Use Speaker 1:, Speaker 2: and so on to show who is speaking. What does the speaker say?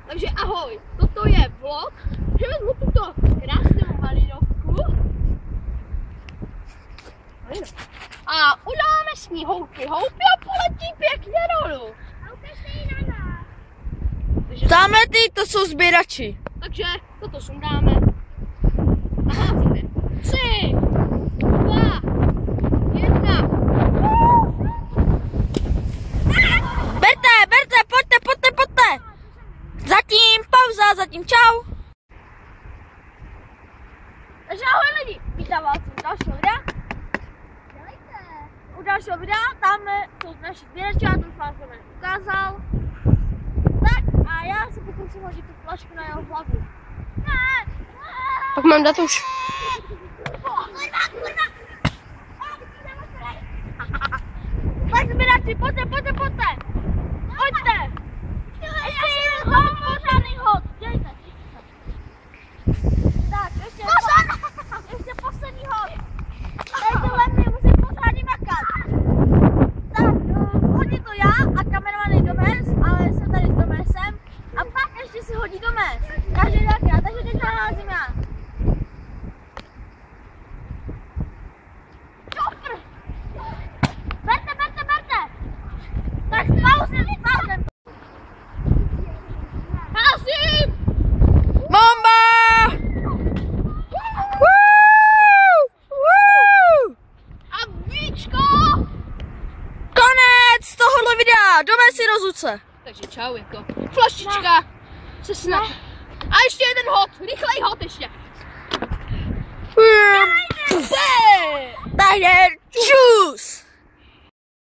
Speaker 1: Takže ahoj, toto je vlog, že vezmu tuto krásnou malinovku a uděláme s ní houpy a poletí pěkně dolů.
Speaker 2: Dáme ty, to jsou sběrači.
Speaker 1: Takže toto sundáme a házíme. 3, 2, 1.
Speaker 2: Berte, pojďte. Zatím pauza, zatím čau.
Speaker 1: Takže ahoj lidi, vítám vás u dalšího videa. U dalšího videa tam jsou naši sběrači, já to už vás jsem ukázal. Tak a já si pokusím hodit tu flašku na jeho hlavu.
Speaker 2: Tak mám dát už.
Speaker 1: Tak sběrači, pojďte. Ještě jeden hod, pořádný hod. Dělejte. Tak, ještě poslední hod. Tady tohle mě musím pořádně makat. Tak, hodí to já a kameraman je Domes, ale jsem tady s Domesem. A pak ještě si hodí Domes. Každý dvakrát, takže teď naházím já. Čopr! Berte! Tak pauze. Házím!
Speaker 2: Bomba!
Speaker 1: A víčko!
Speaker 2: Konec tohohle videa, Domes si rozluce.
Speaker 1: Takže čau, jako flaštička se snad. A ještě jeden hod, rychlej hod ještě.
Speaker 2: Takže čus!